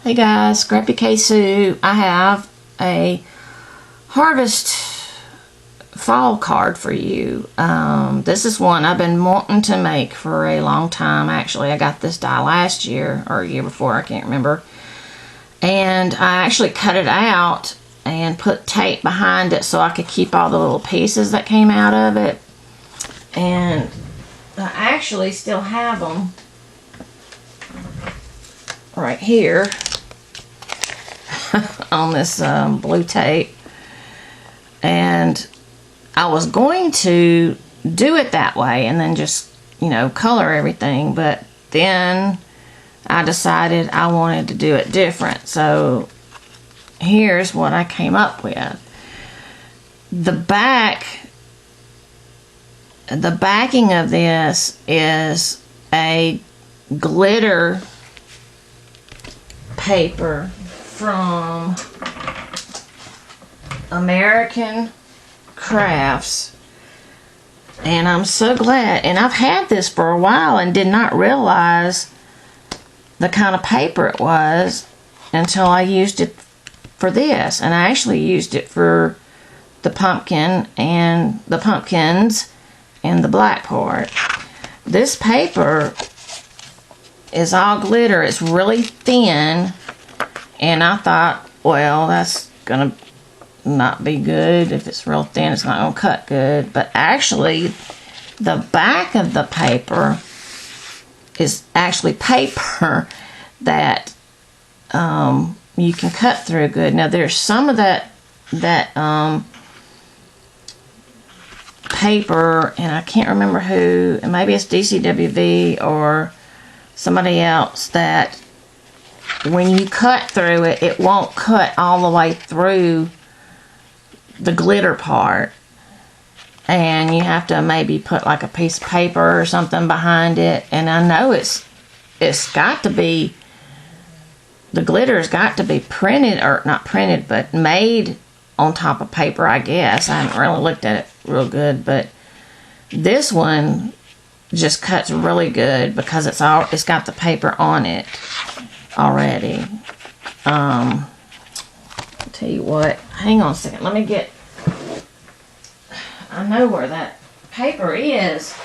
Hey guys, Scrappy K Sue. I have a harvest fall card for you. This is one I've been wanting to make for a long time. Actually, I got this die last year or year before, I can't remember. And I actually cut it out and put tape behind it so I could keep all the little pieces that came out of it. And I actually still have them right here on this blue tape. And I was going to do it that way and then just, color everything, but then I decided I wanted to do it different. So here's what I came up with. The backing of this is a glitter paper from American Crafts, and I'm so glad. And I've had this for a while and did not realize the kind of paper it was until I used it for this. And I actually used it for the pumpkin and the pumpkins and the black part. This paper is all glitter. It's really thin, and I thought, well, that's gonna not be good. If it's real thin, it's not gonna cut good. But actually, the back of the paper is actually paper that you can cut through good. Now there's some of that paper, and I can't remember who, and maybe it's DCWV or somebody else, that when you cut through it, it won't cut all the way through the glitter part, and you have to maybe put like a piece of paper or something behind it. And I know it's got to be, the glitter's got to be printed, or not printed, but made on top of paper, I guess. I haven't really looked at it real good, but this one just cuts really good because it's got the paper on it already. I'll tell you what, hang on a second, let me get, I know where that paper is.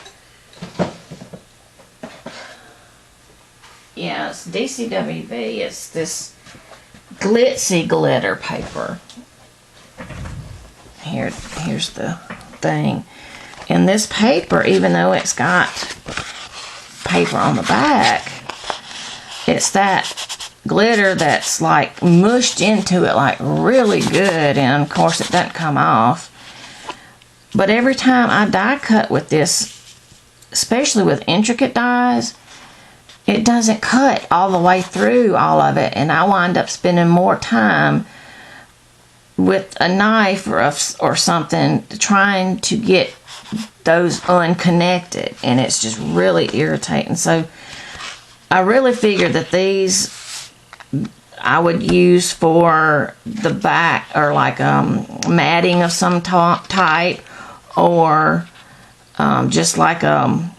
Yeah, it's DCWV. It's this glitzy glitter paper. Here's the thing. And this paper, even though it's got paper on the back, it's that glitter that's like mushed into it like really good, and of course it doesn't come off. But every time I die cut with this, especially with intricate dies, it doesn't cut all the way through all of it, and I wind up spending more time with a knife or something trying to get those unconnected, and it's just really irritating. So I really figured that these I would use for the back, or like matting of some type, or just like a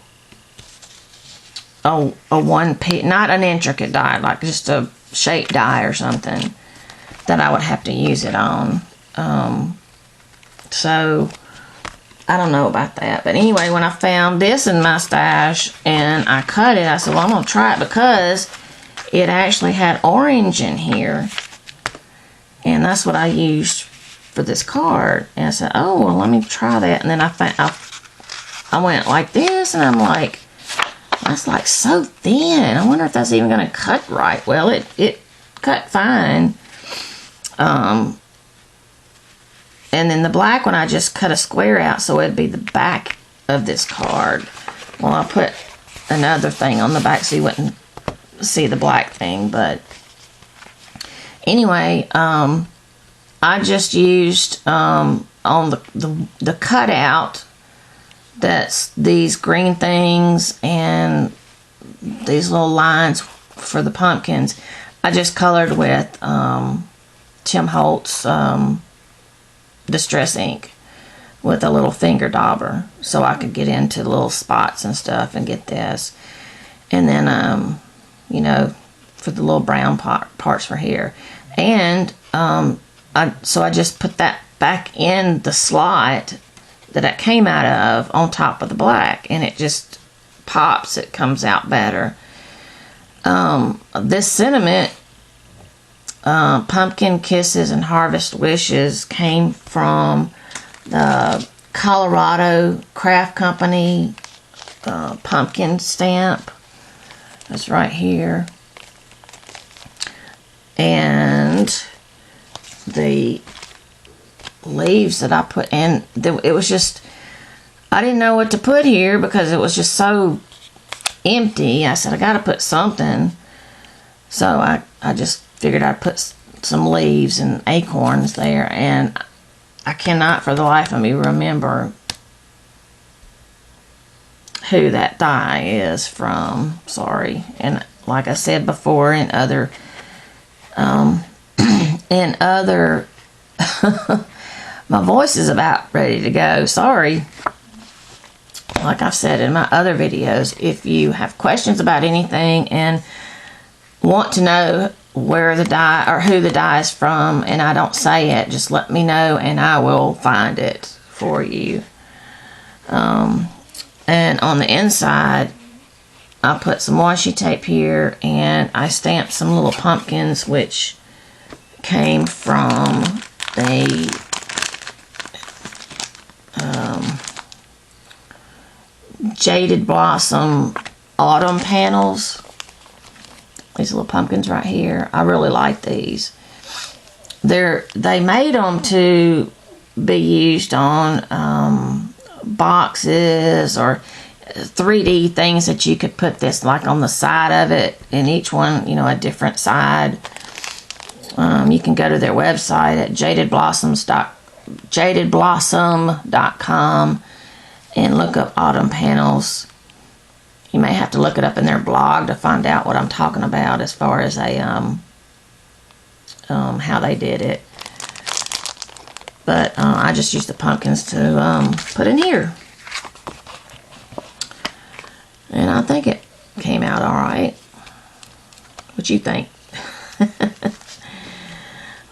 one piece, not an intricate die, like just a shape die or something that I would have to use it on. So I don't know about that. But anyway, when I found this in my stash and I cut it, I said, well, I'm going to try it because it actually had orange in here. And that's what I used for this card. And I said, oh, well, let me try that. And then I went like this, and I'm like, that's like so thin. I wonder if that's even going to cut right. Well, it cut fine. And then the black one, I just cut a square out so it'd be the back of this card. Well, I'll put another thing on the back so you wouldn't see the black thing. But anyway, I just used on the cutout, that's these green things and these little lines for the pumpkins. I just colored with Tim Holtz Distress ink with a little finger dauber so I could get into little spots and stuff and get this. And then for the little brown parts for here. And so I just put that back in the slot that it came out of on top of the black, and it just pops. It comes out better. This sentiment, Pumpkin Kisses and Harvest Wishes, came from the Colorado Craft Company pumpkin stamp. That's right here. And the leaves that I put in, it was just, I didn't know what to put here because it was just so empty. I said, I gotta put something. So I just figured I'd put some leaves and acorns there, and I cannot for the life of me remember who that die is from. Sorry. And like I said before, in other my voice is about ready to go. Sorry. Like I've said in my other videos, if you have questions about anything and want to know where the dye or who the dye is from and I don't say it, just let me know and I will find it for you. And on the inside, I put some washi tape here, and I stamped some little pumpkins, which came from the Jaded Blossom autumn panels. These little pumpkins right here. I really like these. They made them to be used on boxes or 3D things that you could put this like on the side of it, and each one, a different side. You can go to their website at jadedblossom.com and look up autumn panels. You may have to look it up in their blog to find out what I'm talking about as far as how they did it. But I just used the pumpkins to put in here. And I think it came out alright. What you think?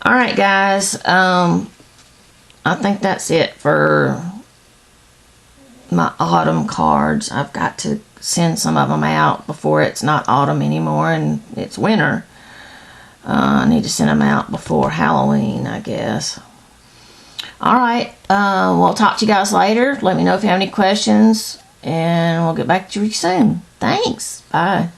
Alright guys, I think that's it for my autumn cards. I've got to send some of them out before it's not autumn anymore and it's winter. I need to send them out before Halloween, I guess. Alright, we'll talk to you guys later. Let me know if you have any questions, and we'll get back to you soon. Thanks. Bye.